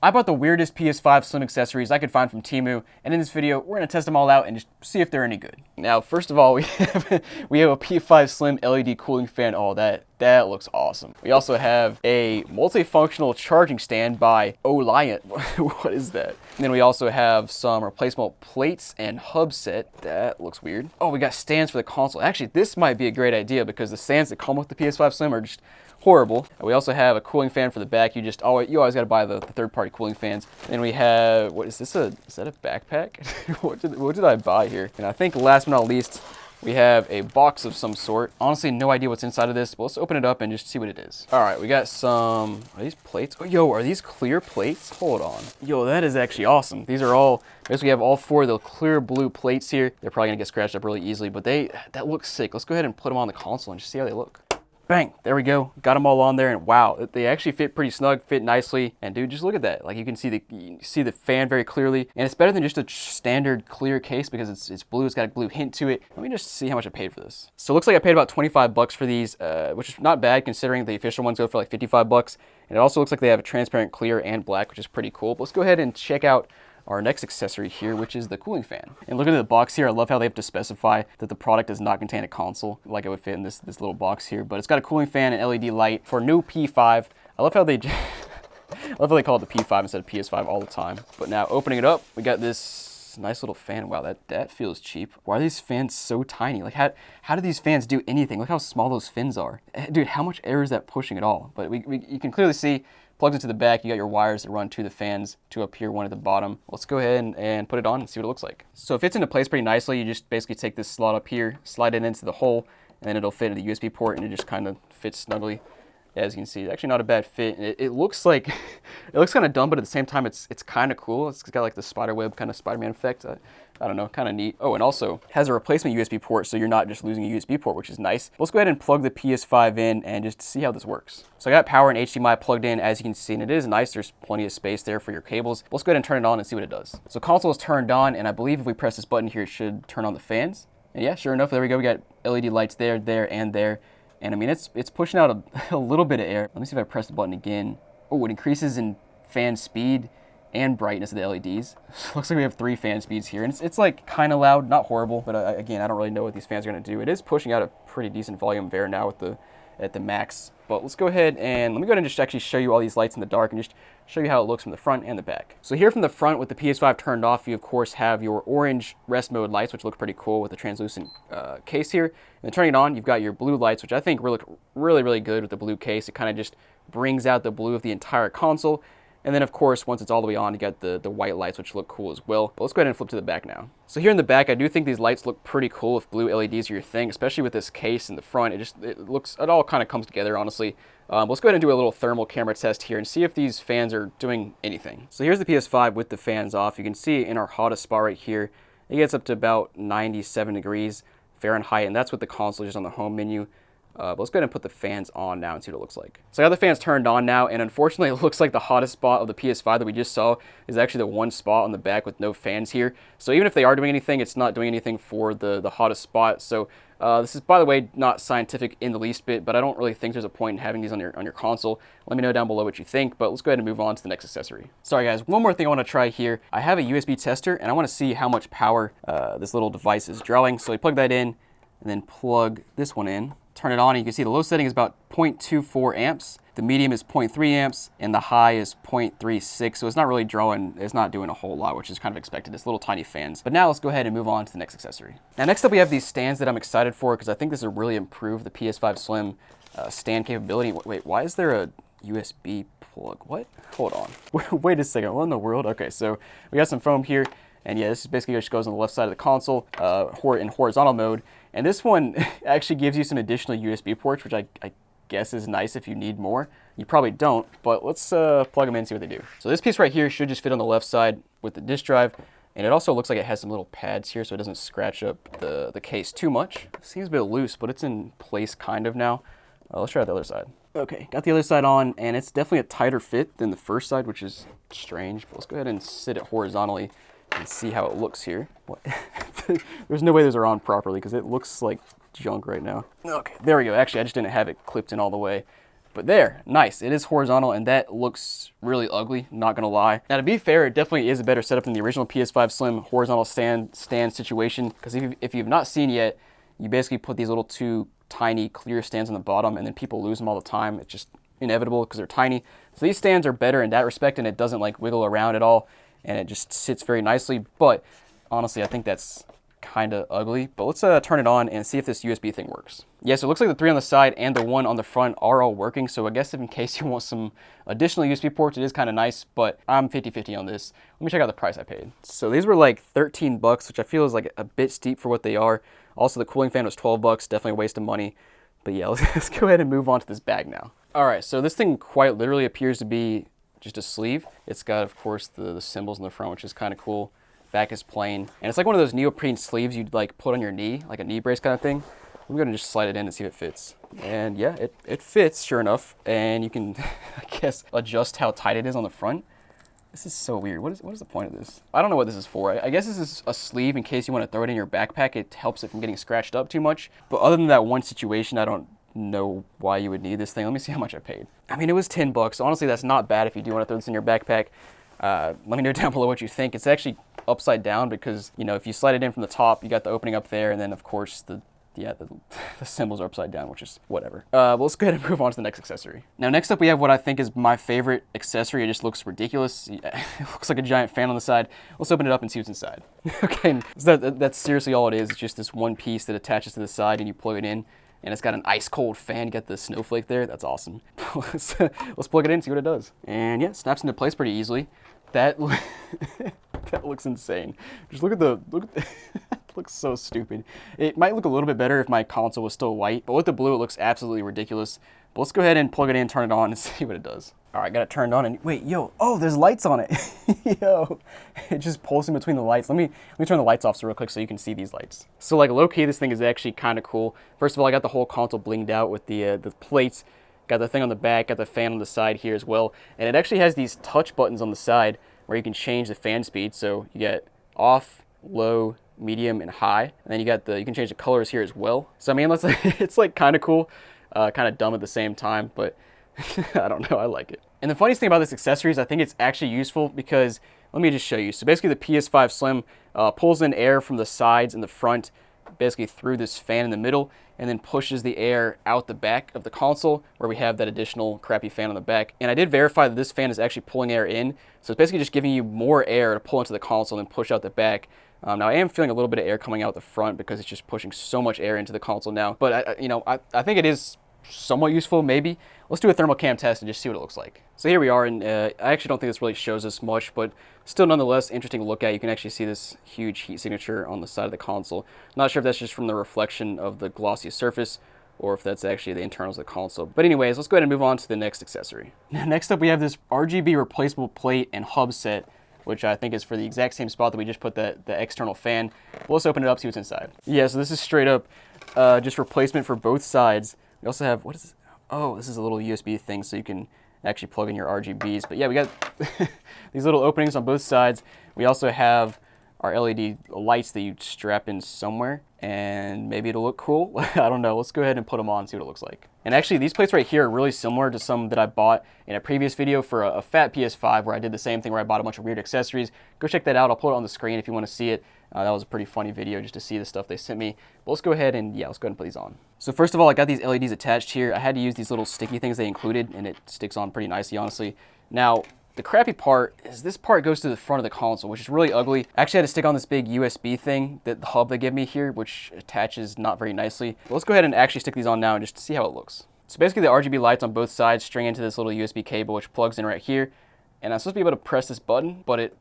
I bought the weirdest PS5 Slim accessories I could find from Temu, and in this video, we're going to test them all out and just see if they're any good. Now, first of all, we have a PS5 Slim LED cooling fan. Oh, that looks awesome. We also have a multifunctional charging stand by Oliant. What is that? And then we also have some replaceable plates and hub set. That looks weird. Oh, we got stands for the console. Actually, this might be a great idea because the stands that come with the PS5 Slim are just horrible. We also have a cooling fan for the back. You always got to buy the third-party cooling fans. And we have, what is this? Is that a backpack? what did I buy here? And I think last but not least, we have a box of some sort. Honestly, no idea what's inside of this, but let's open it up and just see what it is. All right, we got some, are these plates? Oh, yo, are these clear plates? Hold on. Yo, that is actually awesome. These are all, basically we have all four of the clear blue plates here. They're probably gonna get scratched up really easily, but that looks sick. Let's go ahead and put them on the console and just see how they look. Bang, there we go. Got them all on there, and wow, they actually fit pretty snug, fit nicely. And dude, just look at that. Like you can see the fan very clearly, and it's better than just a standard clear case because it's blue. It's got a blue hint to it. Let me just see how much I paid for this. So it looks like I paid about 25 bucks for these, which is not bad considering the official ones go for like 55 bucks. And it also looks like they have a transparent clear and black, which is pretty cool. But let's go ahead and check out our next accessory here, which is the cooling fan. And look at the box here. I love how they have to specify that the product does not contain a console, like it would fit in this little box here. But it's got a cooling fan and LED light for new P5. I love how they I love how they call it the P5 instead of PS5 all the time. But now opening it up, we got this nice little fan. Wow, that feels cheap. Why are these fans so tiny? Like how do these fans do anything? Look how small those fins are. Dude, how much air is that pushing at all? But you can clearly see plugged into the back, you got your wires that run to the fans, two up here, one at the bottom. Let's go ahead and put it on and see what it looks like. So it fits into place pretty nicely. You just basically take this slot up here, slide it into the hole, and then it'll fit into the USB port, and it just kind of fits snugly. As you can see, it's actually not a bad fit. It looks like, it looks kind of dumb, but at the same time, it's kind of cool. It's got like the spider web kind of Spider-Man effect. I don't know, kind of neat. Oh, and also has a replacement USB port, so you're not just losing a USB port, which is nice. Let's go ahead and plug the PS5 in and just see how this works. So I got power and HDMI plugged in, as you can see, and it is nice. There's plenty of space there for your cables. Let's go ahead and turn it on and see what it does. So console is turned on, and I believe if we press this button here, it should turn on the fans. And yeah, sure enough, there we go. We got LED lights there, there, and there. And I mean, it's pushing out a little bit of air. Let me see if I press the button again. Oh, it increases in fan speed and brightness of the LEDs. Looks like we have 3 fan speeds here. And it's like kind of loud, not horrible, but again, I don't really know what these fans are gonna do. It is pushing out a pretty decent volume of air now at the max. But let's go ahead and let me go ahead and just actually show you all these lights in the dark and just show you how it looks from the front and the back. So here from the front with the PS5 turned off, you of course have your orange rest mode lights, which look pretty cool with the translucent case here. And then turning it on, you've got your blue lights, which I think look really, really good with the blue case. It kind of just brings out the blue of the entire console. And then of course, once it's all the way on, you got the white lights, which look cool as well. But let's go ahead and flip to the back now. So here in the back, I do think these lights look pretty cool if blue LEDs are your thing, especially with this case in the front. It all kind of comes together, honestly. Let's go ahead and do a little thermal camera test here and see if these fans are doing anything. So here's the PS5 with the fans off. You can see in our hottest spot right here, it gets up to about 97 degrees Fahrenheit, and that's with the console just on the home menu. But let's go ahead and put the fans on now and see what it looks like. So I got the fans turned on now, and unfortunately it looks like the hottest spot of the PS5 that we just saw is actually the one spot on the back with no fans here. So even if they are doing anything, it's not doing anything for the hottest spot. So this is, by the way, not scientific in the least bit, but I don't really think there's a point in having these on your console. Let me know down below what you think, but let's go ahead and move on to the next accessory. Sorry guys, one more thing I want to try here. I have a USB tester, and I want to see how much power this little device is drawing. So I plug that in, and then plug this one in. Turn it on, and you can see the low setting is about 0.24 amps. The medium is 0.3 amps, and the high is 0.36. So it's not really drawing, it's not doing a whole lot, which is kind of expected. It's little tiny fans. But now let's go ahead and move on to the next accessory. Now next up we have these stands that I'm excited for because I think this will really improve the PS5 Slim stand capability. Wait, why is there a USB plug? What? Hold on. Wait a second, what in the world? Okay, so we got some foam here. And yeah, this basically just goes on the left side of the console in horizontal mode. And this one actually gives you some additional USB ports, which I guess is nice if you need more. You probably don't, but let's plug them in and see what they do. So this piece right here should just fit on the left side with the disk drive. And it also looks like it has some little pads here so it doesn't scratch up the case too much. It seems a bit loose, but it's in place kind of now. Let's try the other side. Okay, got the other side on, and it's definitely a tighter fit than the first side, which is strange. But let's go ahead and sit it horizontally and see how it looks here. What? There's no way those are on properly because it looks like junk right now. Okay, there we go. Actually, I just didn't have it clipped in all the way. But there, nice. It is horizontal, and that looks really ugly, not gonna lie. Now, to be fair, it definitely is a better setup than the original PS5 Slim horizontal stand situation, because if you've not seen yet, you basically put these little two tiny clear stands on the bottom, and then people lose them all the time. It's just inevitable because they're tiny. So these stands are better in that respect, and it doesn't like wiggle around at all, and it just sits very nicely. But honestly, I think that's kind of ugly. But let's turn it on and see if this USB thing works. Yeah, so it looks like the three on the side and the one on the front are all working. So I guess if in case you want some additional USB ports, it is kind of nice, but I'm 50-50 on this. Let me check out the price I paid. So these were like 13 bucks, which I feel is like a bit steep for what they are. Also, the cooling fan was 12 bucks, definitely a waste of money. But yeah, let's go ahead and move on to this bag now. All right, so this thing quite literally appears to be just a sleeve. It's got, of course, the symbols in the front, which is kind of cool. Back is plain. And it's like one of those neoprene sleeves you'd like put on your knee, like a knee brace kind of thing. I'm gonna just slide it in and see if it fits. And yeah, it fits, sure enough. And you can, I guess, adjust how tight it is on the front. This is so weird. What is the point of this? I don't know what this is for. I guess this is a sleeve in case you want to throw it in your backpack. It helps it from getting scratched up too much. But other than that one situation, I don't know why you would need this thing. Let me see how much I paid. I mean, it was 10 bucks. Honestly, that's not bad if you do want to throw this in your backpack. Let me know down below what you think. It's actually upside down because, you know, if you slide it in from the top, you got the opening up there, and then of course the symbols are upside down, which is whatever. But let's go ahead and move on to the next accessory. Now, next up we have what I think is my favorite accessory. It just looks ridiculous. It looks like a giant fan on the side. Let's open it up and see what's inside. Okay, so that's seriously all it is. It's just this one piece that attaches to the side and you plug it in. And it's got an ice cold fan. You got the snowflake there. That's awesome. Let's plug it in and see what it does. And yeah, it snaps into place pretty easily. That looks insane. Just look at it looks so stupid. It might look a little bit better if my console was still white, but with the blue, it looks absolutely ridiculous. But let's go ahead and plug it in, turn it on, and see what it does. All right, got it turned on, and wait, yo, oh, there's lights on it. Yo, it just pulls in between the lights. Let me turn the lights off real quick so you can see these lights. So like low-key, this thing is actually kind of cool. First of all, I got the whole console blinged out with the plates. Got the thing on the back, got the fan on the side here as well. And it actually has these touch buttons on the side where you can change the fan speed. So you get off, low, medium, and high. And then you can change the colors here as well. So I mean, it's like kind of cool, kind of dumb at the same time, but I don't know, I like it. And the funniest thing about this accessory is I think it's actually useful because, let me just show you. So basically the PS5 Slim pulls in air from the sides and the front, basically through this fan in the middle, and then pushes the air out the back of the console where we have that additional crappy fan on the back. And I did verify that this fan is actually pulling air in, so it's basically just giving you more air to pull into the console and push out the back. Now I am feeling a little bit of air coming out the front because it's just pushing so much air into the console now, but I think it is somewhat useful, maybe. Let's do a thermal cam test and just see what it looks like. So here we are, and I actually don't think this really shows us much, but still nonetheless interesting to look at. You can actually see this huge heat signature on the side of the console. Not sure if that's just from the reflection of the glossy surface or if that's actually the internals of the console. But anyways, let's go ahead and move on to the next accessory. Next up, we have this RGB replaceable plate and hub set, which I think is for the exact same spot that we just put the external fan. Well, let's open it up, see what's inside. Yeah, so this is straight up just replacement for both sides. We also have, what is this? Oh, this is a little USB thing so you can actually plug in your RGBs. But yeah, we got these little openings on both sides. We also have our LED lights that you strap in somewhere, and maybe it'll look cool. I don't know. Let's go ahead and put them on and see what it looks like. And actually, these plates right here are really similar to some that I bought in a previous video for a fat PS5 where I did the same thing where I bought a bunch of weird accessories. Go check that out. I'll put it on the screen if you want to see it. That was a pretty funny video just to see the stuff they sent me. But let's go ahead and, yeah, let's go ahead and put these on. So first of all, I got these LEDs attached here. I had to use these little sticky things they included, and it sticks on pretty nicely, honestly. Now, the crappy part is this part goes to the front of the console, which is really ugly. I actually had to stick on this big USB thing, the hub they give me here, which attaches not very nicely. But let's go ahead and actually stick these on now and just see how it looks. So basically the RGB lights on both sides string into this little USB cable, which plugs in right here. And I'm supposed to be able to press this button, but it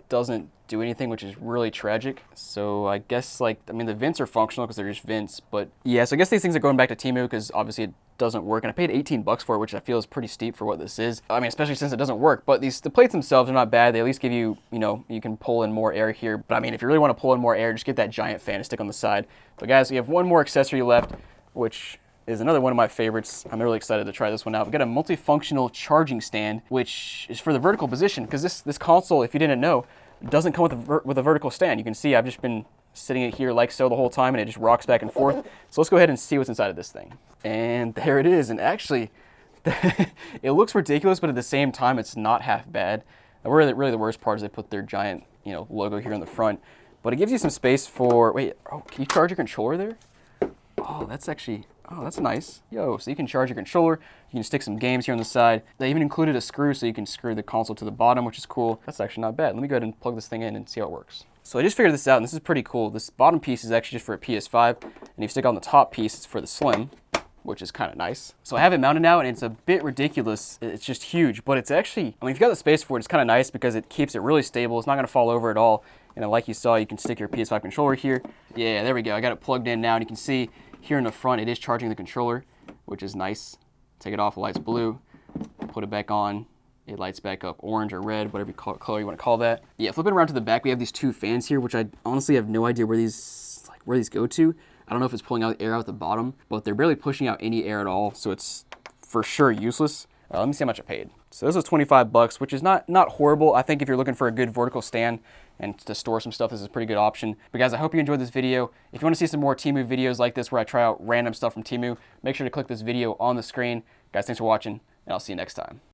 doesn't do anything, which is really tragic. So I guess, like, I mean, the vents are functional because they're just vents, but yeah, so I guess these things are going back to Temu because obviously it doesn't work, and I paid 18 bucks for it, which I feel is pretty steep for what this is. I mean, especially since it doesn't work, but the plates themselves are not bad. They at least give you, you know, you can pull in more air here, but I mean, if you really want to pull in more air, just get that giant fan to stick on the side. But guys, we have one more accessory left, which is another one of my favorites. I'm really excited to try this one out. We've got a multifunctional charging stand, which is for the vertical position, because this console, if you didn't know, doesn't come with a vertical stand. You can see I've just been sitting it here like so the whole time, and it just rocks back and forth. So let's go ahead and see what's inside of this thing. And there it is. And actually, It looks ridiculous, but at the same time, it's not half bad. Really the worst part is they put their giant, logo here in the front. But it gives you some space for, wait, oh, can you charge your controller there? Oh, that's nice. Yo, so you can charge your controller. You can stick some games here on the side. They even included a screw so you can screw the console to the bottom, which is cool. That's actually not bad. Let me go ahead and plug this thing in and see how it works. So I just figured this out, and this is pretty cool. This bottom piece is actually just for a PS5, and if you stick on the top piece, it's for the Slim, which is kind of nice. So I have it mounted now, and it's a bit ridiculous. It's just huge, but it's actually, if you've got the space for it, it's kind of nice because it keeps it really stable. It's not going to fall over at all. And then like you saw, you can stick your PS5 controller here. Yeah, there we go. I got it plugged in now, and you can see here in the front, it is charging the controller, which is nice. Take it off, it lights blue. Put it back on, it lights back up orange or red, whatever color you want to call that. Yeah, flipping around to the back, we have these two fans here, which I honestly have no idea where these go to. I don't know if it's pulling out air out the bottom, but they're barely pushing out any air at all, so it's for sure useless. Let me see how much I paid. So this was 25 bucks, which is not horrible. I think if you're looking for a good vertical stand and to store some stuff, this is a pretty good option. But guys, I hope you enjoyed this video. If you want to see some more Temu videos like this where I try out random stuff from Temu, make sure to click this video on the screen. Guys, thanks for watching, and I'll see you next time.